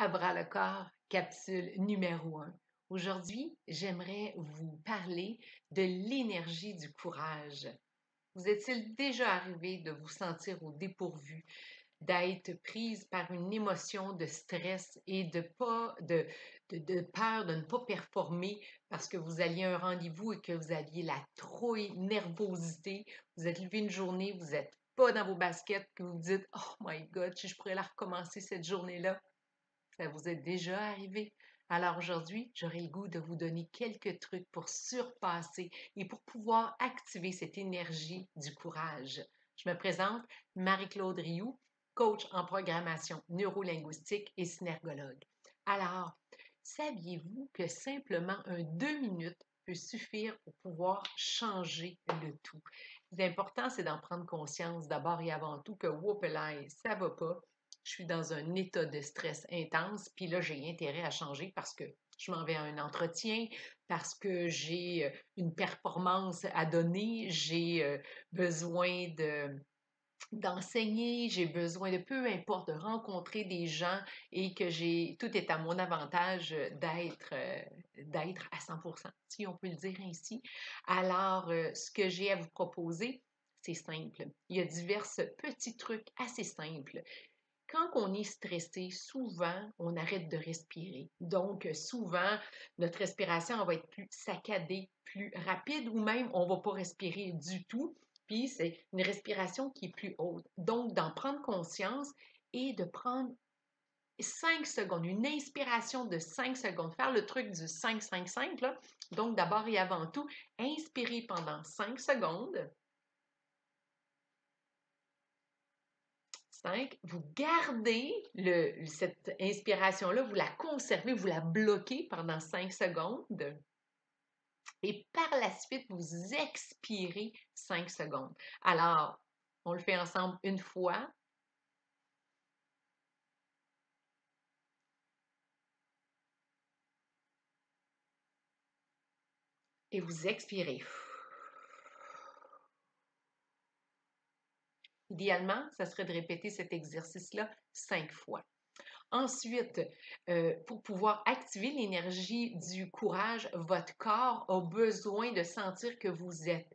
À bras le corps, capsule numéro 1. Aujourd'hui, j'aimerais vous parler de l'énergie du courage. Vous est-il déjà arrivé de vous sentir au dépourvu, d'être prise par une émotion de stress et de peur de ne pas performer parce que vous alliez à un rendez-vous et que vous aviez la trouille, nervosité, vous êtes levé une journée, vous n'êtes pas dans vos baskets, que vous vous dites Oh my God, si je pourrais la recommencer cette journée-là. Ça vous est déjà arrivé? Alors aujourd'hui, j'aurai le goût de vous donner quelques trucs pour surpasser et pour pouvoir activer cette énergie du courage. Je me présente, Marie-Claude Rioux, coach en programmation neurolinguistique et synergologue. Alors, saviez-vous que simplement un 2 minutes peut suffire pour pouvoir changer le tout? L'important, c'est d'en prendre conscience d'abord et avant tout que, whoopalaï, ça va pas, je suis dans un état de stress intense, puis là, j'ai intérêt à changer parce que je m'en vais à un entretien, parce que j'ai une performance à donner, j'ai besoin d'enseigner, j'ai besoin de peu importe, de rencontrer des gens et que tout est à mon avantage d'être à 100%, si on peut le dire ainsi. Alors, ce que j'ai à vous proposer, c'est simple. Il y a divers petits trucs assez simples. Quand on est stressé, souvent, on arrête de respirer. Donc, souvent, notre respiration va être plus saccadée, plus rapide ou même on ne va pas respirer du tout. Puis, c'est une respiration qui est plus haute. Donc, d'en prendre conscience et de prendre 5 secondes, une inspiration de 5 secondes, faire le truc du 5-5-5, là. Donc, d'abord et avant tout, inspirer pendant 5 secondes. 5, vous gardez cette inspiration-là, vous la conservez, vous la bloquez pendant 5 secondes et par la suite, vous expirez 5 secondes. Alors, on le fait ensemble une fois et vous expirez. Idéalement, ça serait de répéter cet exercice-là 5 fois. Ensuite, pour pouvoir activer l'énergie du courage, votre corps a besoin de sentir que vous êtes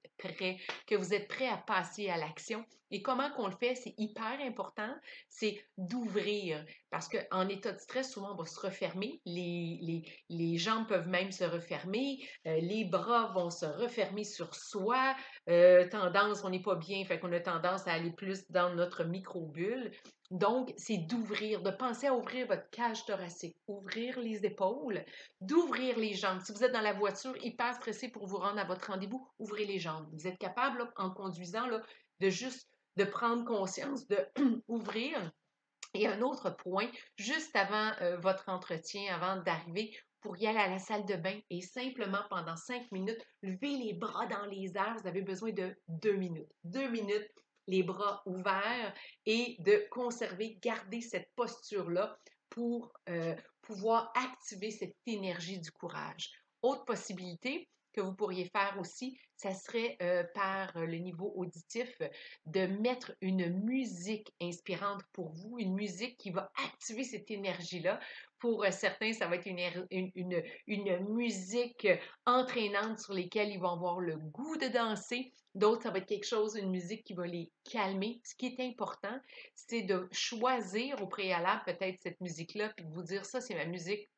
prêt à passer à l'action. Et comment qu'on le fait, c'est hyper important, c'est d'ouvrir. Parce qu'en état de stress, souvent, on va se refermer. Les jambes peuvent même se refermer. Les bras vont se refermer sur soi. On n'est pas bien, fait qu'on a tendance à aller plus dans notre micro-bulle. Donc, c'est d'ouvrir, de penser à ouvrir votre cage thoracique, ouvrir les épaules, d'ouvrir les jambes. Si vous êtes dans la voiture hyper stressé pour vous rendre à votre rendez-vous, ouvrez les jambes. Vous êtes capable, là, en conduisant, là, de prendre conscience, de ouvrir. Et un autre point, juste avant votre entretien, avant d'arriver, pour y aller à la salle de bain et simplement pendant 5 minutes, lever les bras dans les airs, vous avez besoin de 2 minutes. 2 minutes, les bras ouverts et de conserver, garder cette posture-là pour pouvoir activer cette énergie du courage. Autre possibilité que vous pourriez faire aussi, ça serait par le niveau auditif de mettre une musique inspirante pour vous, une musique qui va activer cette énergie-là. Pour certains, ça va être une musique entraînante sur lesquelles ils vont avoir le goût de danser. D'autres, ça va être quelque chose, une musique qui va les calmer. Ce qui est important, c'est de choisir au préalable peut-être cette musique-là, puis de vous dire, ça, c'est ma musique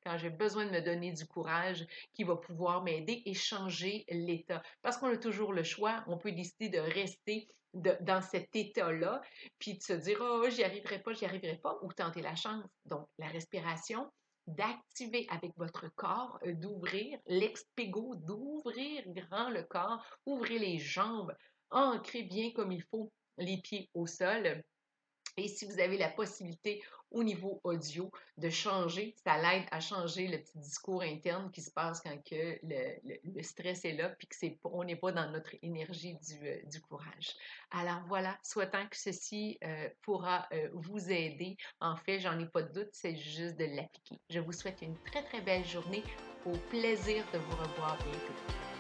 quand j'ai besoin de me donner du courage qui va pouvoir m'aider et changer l'état. Parce qu'on a toujours le choix, on peut décider de rester dans cet état-là, puis de se dire, oh, j'y arriverai pas, ou tenter la chance. Donc, la respiration, d'activer avec votre corps, d'ouvrir l'expégo, d'ouvrir grand le corps, ouvrir les jambes, ancrer bien comme il faut les pieds au sol. Et si vous avez la possibilité au niveau audio de changer, ça l'aide à changer le petit discours interne qui se passe quand que le stress est là, puis que on n'est pas dans notre énergie du courage. Alors voilà, souhaitant que ceci pourra vous aider. En fait, j'en ai pas de doute, c'est juste de l'appliquer. Je vous souhaite une très très belle journée. Au plaisir de vous revoir bientôt.